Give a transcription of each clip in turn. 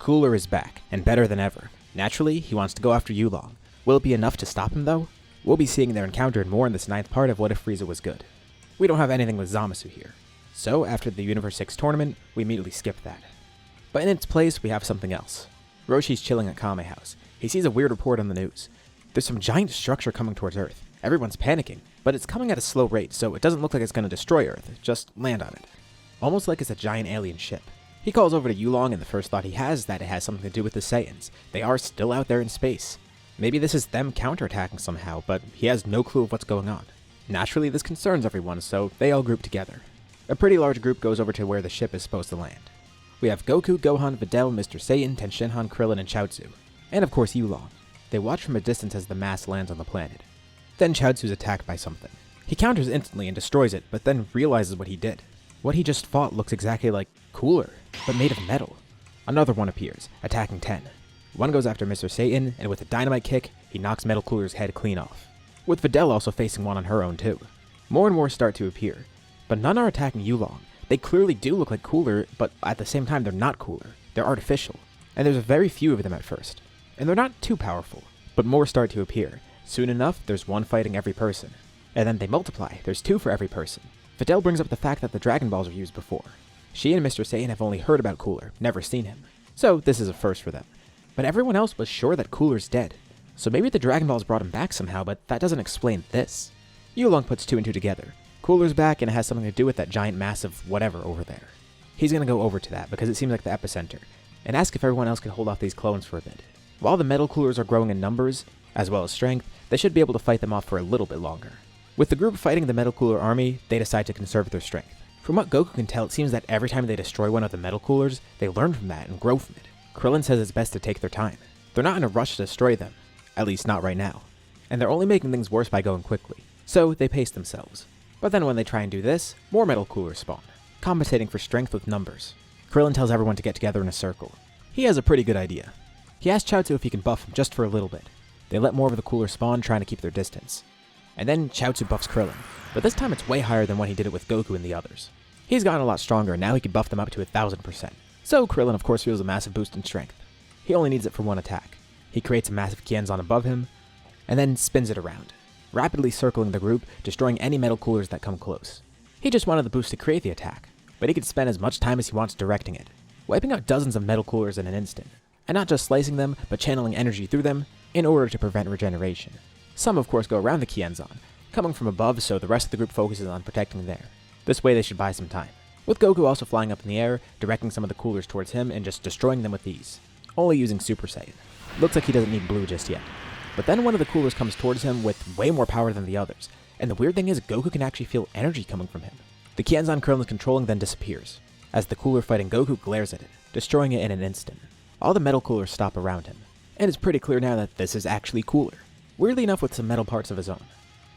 Cooler is back, and better than ever. Naturally, he wants to go after Yulong. Will it be enough to stop him though? We'll be seeing their encounter and more in this 9th part of What If Frieza Was Good. We don't have anything with Zamasu here. So, after the Universe 6 tournament, we immediately skip that. But in its place, we have something else. Roshi's chilling at Kame House. He sees a weird report on the news. There's some giant structure coming towards Earth. Everyone's panicking, but it's coming at a slow rate, so it doesn't look like it's going to destroy Earth, just land on it. Almost like it's a giant alien ship. He calls over to Yulong, and the first thought he has is that it has something to do with the Saiyans. They are still out there in space. Maybe this is them counterattacking somehow, but he has no clue of what's going on. Naturally, this concerns everyone, so they all group together. A pretty large group goes over to where the ship is supposed to land. We have Goku, Gohan, Videl, Mr. Satan, Tenshinhan, Krillin, and Chaozu. And of course Yulong. They watch from a distance as the mass lands on the planet. Then Chaozu's attacked by something. He counters instantly and destroys it, but then realizes what he did. What he just fought looks exactly like Cooler, but made of metal. Another one appears, attacking 10. One goes after Mr. Satan, and with a dynamite kick, he knocks Metal Cooler's head clean off. With Videl also facing one on her own too. More and more start to appear, but none are attacking Yulong. They clearly do look like Cooler, but at the same time they're not Cooler. They're artificial, and there's a very few of them at first. And they're not too powerful, but more start to appear. Soon enough, there's one fighting every person. And then they multiply, there's 2 for every person. Videl brings up the fact that the Dragon Balls were used before. She and Mr. Satan have only heard about Cooler, never seen him. So this is a first for them. But everyone else was sure that Cooler's dead. So maybe the Dragon Balls brought him back somehow, but that doesn't explain this. Yulong puts 2 and 2 together. Cooler's back and it has something to do with that giant mass of whatever over there. He's gonna go over to that because it seems like the epicenter, and ask if everyone else can hold off these clones for a bit. While the Metal Coolers are growing in numbers, as well as strength, they should be able to fight them off for a little bit longer. With the group fighting the Metal Cooler army, they decide to conserve their strength. From what Goku can tell, it seems that every time they destroy one of the Metal Coolers, they learn from that and grow from it. Krillin says it's best to take their time. They're not in a rush to destroy them, at least not right now. And they're only making things worse by going quickly, so they pace themselves. But then when they try and do this, more Metal Coolers spawn, compensating for strength with numbers. Krillin tells everyone to get together in a circle. He has a pretty good idea. He asks Chaozu if he can buff him just for a little bit. They let more of the Coolers spawn, trying to keep their distance. And then Chaozu buffs Krillin, but this time it's way higher than when he did it with Goku and the others. He's gotten a lot stronger, and now he can buff them up to 1000%. So Krillin of course feels a massive boost in strength. He only needs it for one attack. He creates a massive Kienzan above him, and then spins it around, rapidly circling the group, destroying any Metal Coolers that come close. He just wanted the boost to create the attack, but he could spend as much time as he wants directing it, wiping out dozens of Metal Coolers in an instant, and not just slicing them, but channeling energy through them in order to prevent regeneration. Some of course go around the Kienzan, coming from above, so the rest of the group focuses on protecting there. This way they should buy some time, with Goku also flying up in the air, directing some of the Coolers towards him and just destroying them with ease, only using Super Saiyan. Looks like he doesn't need blue just yet. But then one of the Coolers comes towards him with way more power than the others, and the weird thing is Goku can actually feel energy coming from him. The Kienzan Krillin is controlling then disappears, as the Cooler fighting Goku glares at it, destroying it in an instant. All the Metal Coolers stop around him, and it's pretty clear now that this is actually Cooler, weirdly enough with some metal parts of his own.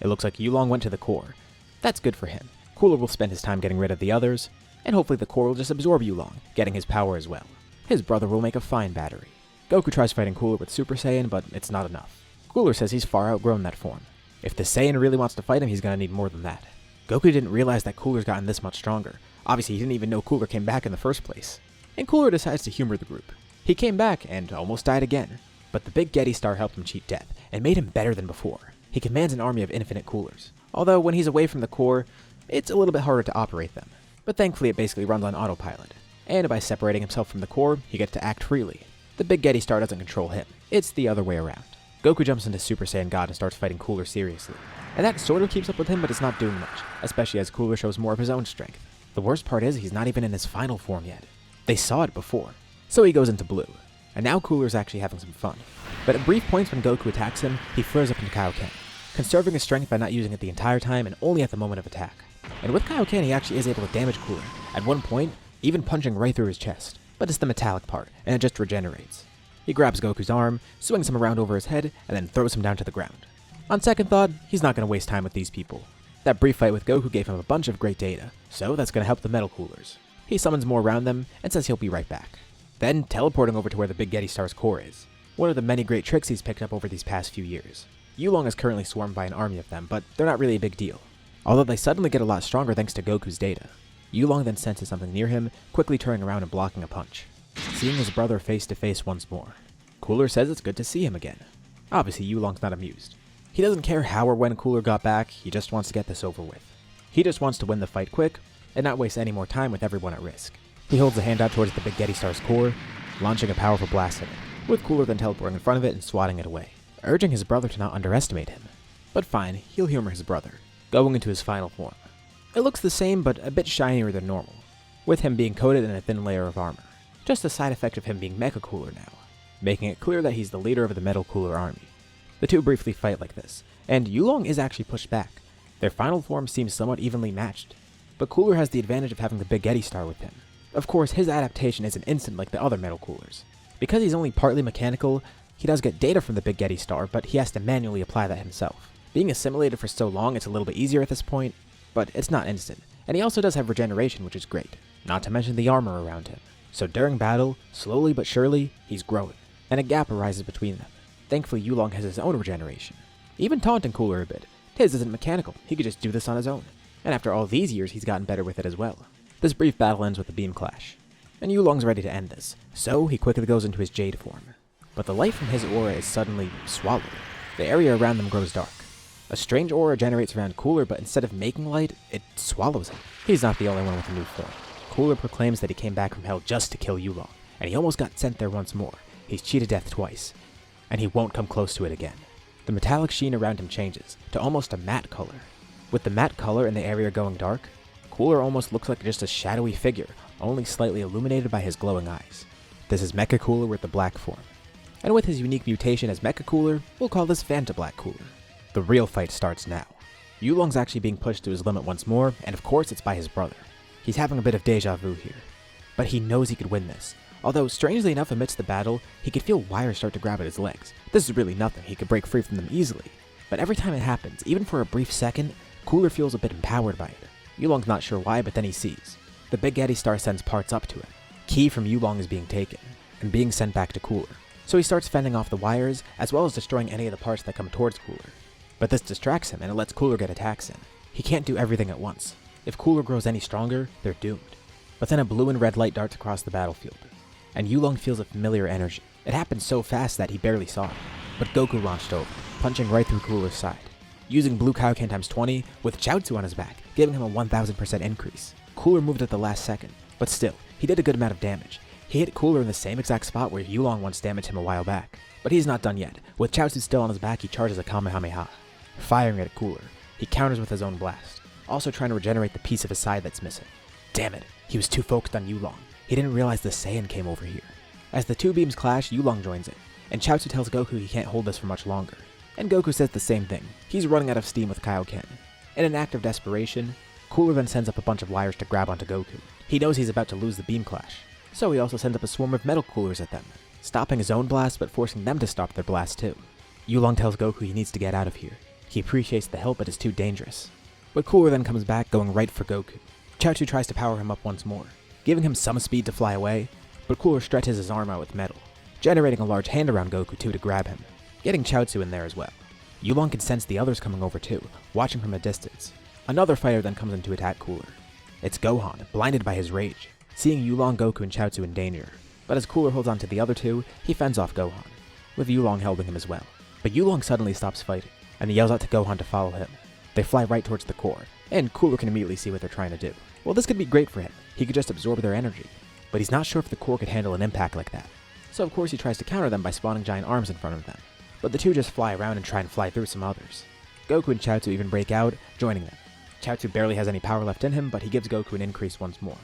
It looks like Yulong went to the core. That's good for him. Cooler will spend his time getting rid of the others, and hopefully the core will just absorb Yulong, getting his power as well. His brother will make a fine battery. Goku tries fighting Cooler with Super Saiyan, but it's not enough. Cooler says he's far outgrown that form. If the Saiyan really wants to fight him, he's gonna need more than that. Goku didn't realize that Cooler's gotten this much stronger. Obviously, he didn't even know Cooler came back in the first place. And Cooler decides to humor the group. He came back and almost died again, but the big Gete Star helped him cheat death, and made him better than before. He commands an army of infinite Coolers. Although when he's away from the core, it's a little bit harder to operate them. But thankfully it basically runs on autopilot. And by separating himself from the core, he gets to act freely. The big Gete Star doesn't control him. It's the other way around. Goku jumps into Super Saiyan God and starts fighting Cooler seriously. And that sort of keeps up with him, but it's not doing much, especially as Cooler shows more of his own strength. The worst part is he's not even in his final form yet. They saw it before. So he goes into blue. And now Cooler's actually having some fun. But at brief points when Goku attacks him, he flares up into Kaioken, conserving his strength by not using it the entire time and only at the moment of attack. And with Kaioken he actually is able to damage Cooler, at one point even punching right through his chest. But it's the metallic part, and it just regenerates. He grabs Goku's arm, swings him around over his head, and then throws him down to the ground. On second thought, he's not going to waste time with these people. That brief fight with Goku gave him a bunch of great data, so that's going to help the Metal Coolers. He summons more around them, and says he'll be right back. Then teleporting over to where the big Gete Star's core is. One of the many great tricks he's picked up over these past few years. Yulong is currently swarmed by an army of them, but they're not really a big deal. Although they suddenly get a lot stronger thanks to Goku's data. Yulong then senses something near him, quickly turning around and blocking a punch. seeing his brother face to face once more. Cooler says it's good to see him again. Obviously, Yulong's not amused. He doesn't care how or when Cooler got back, he just wants to get this over with. He just wants to win the fight quick, and not waste any more time with everyone at risk. He holds a hand out towards the big Gete Star's core, launching a powerful blast at it, with Cooler then teleporting in front of it and swatting it away, urging his brother to not underestimate him. But fine, he'll humor his brother, going into his final form. It looks the same, but a bit shinier than normal, with him being coated in a thin layer of armor. Just a side effect of him being Mecha Cooler now, making it clear that he's the leader of the Metal Cooler army. The two briefly fight like this, and Yulong is actually pushed back. Their final form seems somewhat evenly matched, but Cooler has the advantage of having the big Gete Star with him. Of course, his adaptation isn't instant like the other Metal Coolers. Because he's only partly mechanical, he does get data from the big Gete Star, but he has to manually apply that himself. Being assimilated for so long, it's a little bit easier at this point, but it's not instant. And he also does have regeneration, which is great, not to mention the armor around him. So during battle, slowly but surely, he's growing, and a gap arises between them. Thankfully, Yulong has his own regeneration, even taunting Cooler a bit. His isn't mechanical, he could just do this on his own. And after all these years, he's gotten better with it as well. This brief battle ends with a beam clash, and Yulong's ready to end this, so he quickly goes into his Jade form. But the light from his aura is suddenly swallowed. The area around them grows dark. A strange aura generates around Cooler, but instead of making light, it swallows him. He's not the only one with a new form. Cooler proclaims that he came back from hell just to kill Yulong, and he almost got sent there once more. He's cheated death twice, and he won't come close to it again. The metallic sheen around him changes to almost a matte color. With the matte color and the area going dark, Cooler almost looks like just a shadowy figure, only slightly illuminated by his glowing eyes. This is Mecha Cooler with the black form. And with his unique mutation as Mecha Cooler, we'll call this Fanta Black Cooler. The real fight starts now. Yulong's actually being pushed to his limit once more, and of course it's by his brother. He's having a bit of deja vu here. But he knows he could win this. Although, strangely enough, amidst the battle, he could feel wires start to grab at his legs. This is really nothing, he could break free from them easily. But every time it happens, even for a brief second, Cooler feels a bit empowered by it. Yulong's not sure why, but then he sees. The big Gete Star sends parts up to him. Ki from Yulong is being taken, and being sent back to Cooler. So he starts fending off the wires, as well as destroying any of the parts that come towards Cooler. But this distracts him, and it lets Cooler get attacks in. He can't do everything at once. If Cooler grows any stronger, they're doomed. But then a blue and red light darts across the battlefield, and Yulong feels a familiar energy. It happened so fast that he barely saw it. But Goku launched over, punching right through Cooler's side, using Blue Kaioken times 20 with Chaozu on his back, giving him a 1000% increase. Cooler moved at the last second, but still, he did a good amount of damage. He hit Cooler in the same exact spot where Yulong once damaged him a while back. But he's not done yet. With Chaozu still on his back, he charges a Kamehameha, firing at Cooler. He counters with his own blast, also trying to regenerate the piece of his side that's missing. Damn it, he was too focused on Yulong. He didn't realize the Saiyan came over here. As the two beams clash, Yulong joins it, and Chaozu tells Goku he can't hold this for much longer. And Goku says the same thing. He's running out of steam with Kaioken. In an act of desperation, Cooler then sends up a bunch of wires to grab onto Goku. He knows he's about to lose the beam clash, so he also sends up a swarm of metal coolers at them, stopping his own blast but forcing them to stop their blast too. Yulong tells Goku he needs to get out of here. He appreciates the help but is too dangerous. But Cooler then comes back, going right for Goku. Chaozu tries to power him up once more, giving him some speed to fly away, but Cooler stretches his arm out with metal, generating a large hand around Goku too to grab him, getting Chaozu in there as well. Yulong can sense the others coming over too, watching from a distance. Another fighter then comes in to attack Cooler. It's Gohan, blinded by his rage, seeing Yulong, Goku, and Chaozu in danger. But as Cooler holds on to the other two, he fends off Gohan, with Yulong helping him as well. But Yulong suddenly stops fighting, and he yells out to Gohan to follow him. They fly right towards the core, and Cooler can immediately see what they're trying to do. Well, this could be great for him. He could just absorb their energy, but he's not sure if the core could handle an impact like that. So of course he tries to counter them by spawning giant arms in front of them. But the two just fly around and try and fly through some others. Goku and Chaozu even break out, joining them. Chaozu barely has any power left in him, but he gives Goku an increase once more.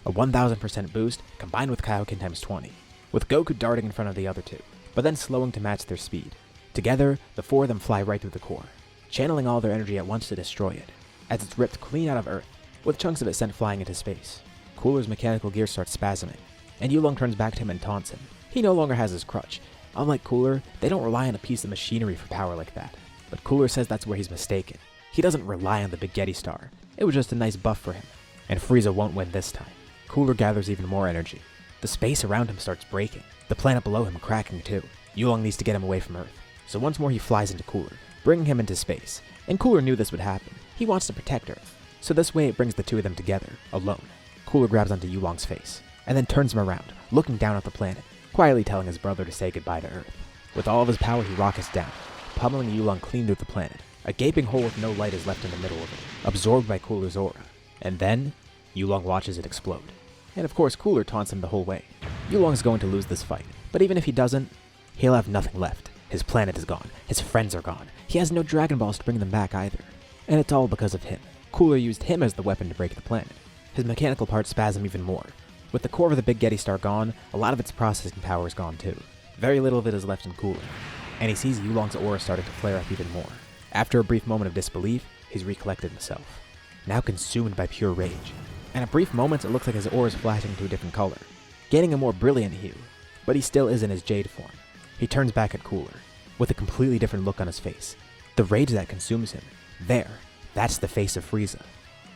A 1000% boost combined with Kaioken times 20, with Goku darting in front of the other two, but then slowing to match their speed. Together, the four of them fly right through the core, channeling all their energy at once to destroy it, as it's ripped clean out of Earth, with chunks of it sent flying into space. Cooler's mechanical gear starts spasming, and Yulong turns back to him and taunts him. He no longer has his crutch. Unlike Cooler, they don't rely on a piece of machinery for power like that. But Cooler says that's where he's mistaken. He doesn't rely on the big Gete Star. It was just a nice buff for him. And Frieza won't win this time. Cooler gathers even more energy. The space around him starts breaking, the planet below him cracking too. Yulong needs to get him away from Earth. So once more he flies into Cooler, bringing him into space. And Cooler knew this would happen. He wants to protect Earth. So this way it brings the two of them together, alone. Cooler grabs onto Yulong's face. and then turns him around, looking down at the planet, quietly telling his brother to say goodbye to Earth. With all of his power, he rockets down, pummeling Yulong clean through the planet. A gaping hole with no light is left in the middle of it, absorbed by Cooler's aura. And then, Yulong watches it explode. And of course, Cooler taunts him the whole way. Yulong's going to lose this fight, but even if he doesn't, he'll have nothing left. His planet is gone, his friends are gone, he has no Dragon Balls to bring them back either. And it's all because of him. Cooler used him as the weapon to break the planet. His mechanical parts spasm even more. With the core of the big Gete Star gone, a lot of its processing power is gone too. Very little of it is left in Cooler, and he sees Yulong's aura starting to flare up even more. After a brief moment of disbelief, he's recollected himself, now consumed by pure rage. And at brief moments it looks like his aura is flashing into a different color, gaining a more brilliant hue, but he still is in his Jade form. He turns back at Cooler, with a completely different look on his face. The rage that consumes him, that's the face of Frieza.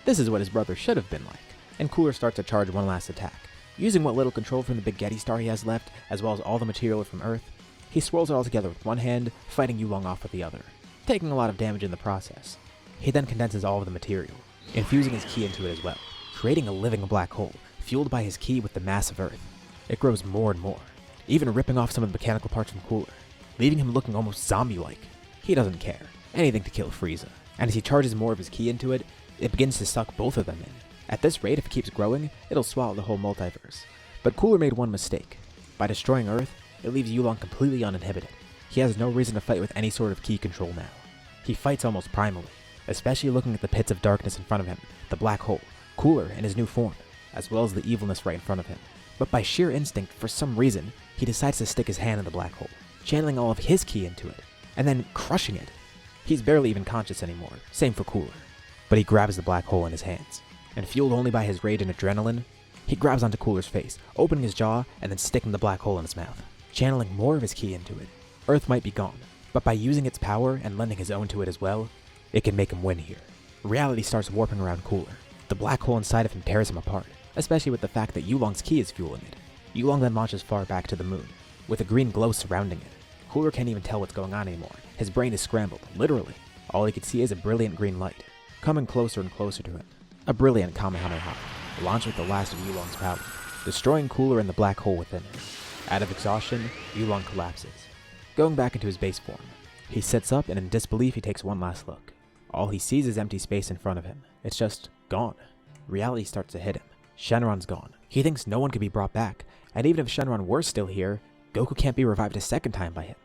This is what his brother should have been like, and Cooler starts to charge one last attack. Using what little control from the big Gete Star he has left, as well as all the material from Earth, he swirls it all together with one hand, fighting Yulong off with the other, taking a lot of damage in the process. He then condenses all of the material, infusing his ki into it as well, creating a living black hole, fueled by his ki with the mass of Earth. It grows more and more, even ripping off some of the mechanical parts from Cooler, leaving him looking almost zombie-like. He doesn't care, anything to kill Frieza, and as he charges more of his ki into it, it begins to suck both of them in. At this rate, if it keeps growing, it'll swallow the whole multiverse. But Cooler made one mistake. By destroying Earth, it leaves Yulong completely uninhibited. He has no reason to fight with any sort of ki control now. He fights almost primally, especially looking at the pits of darkness in front of him, the black hole, Cooler in his new form, as well as the evilness right in front of him. But by sheer instinct, for some reason, he decides to stick his hand in the black hole, channeling all of his ki into it, and then crushing it. He's barely even conscious anymore, same for Cooler. But he grabs the black hole in his hands, and fueled only by his rage and adrenaline, he grabs onto Cooler's face, opening his jaw and then sticking the black hole in his mouth, channeling more of his ki into it. Earth might be gone, but by using its power and lending his own to it as well, it can make him win here. Reality starts warping around Cooler. The black hole inside of him tears him apart, especially with the fact that Yulong's ki is fueling it. Yulong then launches far back to the moon, with a green glow surrounding it. Cooler can't even tell what's going on anymore. His brain is scrambled, literally. All he can see is a brilliant green light, coming closer and closer to him. A brilliant Kamehameha, launched with the last of Yulong's power, destroying Cooler and the black hole within him. Out of exhaustion, Yulong collapses, going back into his base form. He sits up and in disbelief he takes one last look. All he sees is empty space in front of him. It's just gone. Reality starts to hit him. Shenron's gone. He thinks no one could be brought back, and even if Shenron were still here, Goku can't be revived a second time by him.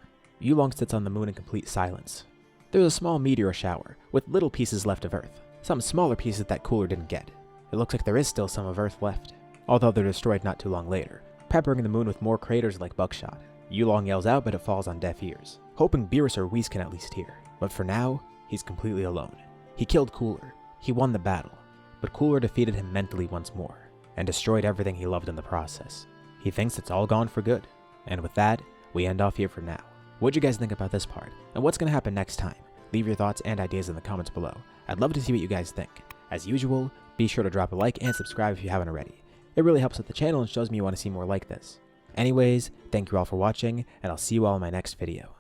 Yulong sits on the moon in complete silence. There's a small meteor shower, with little pieces left of Earth. Some smaller pieces that Cooler didn't get. It looks like there is still some of Earth left, although they're destroyed not too long later, peppering the moon with more craters like buckshot. Yulong yells out, but it falls on deaf ears, hoping Beerus or Whis can at least hear. But for now, he's completely alone. He killed Cooler. He won the battle, but Cooler defeated him mentally once more, and destroyed everything he loved in the process. He thinks it's all gone for good. And with that, we end off here for now. What'd you guys think about this part, and what's going to happen next time? Leave your thoughts and ideas in the comments below. I'd love to see what you guys think. As usual, be sure to drop a like and subscribe if you haven't already. It really helps with the channel and shows me you want to see more like this. Anyways, thank you all for watching, and I'll see you all in my next video.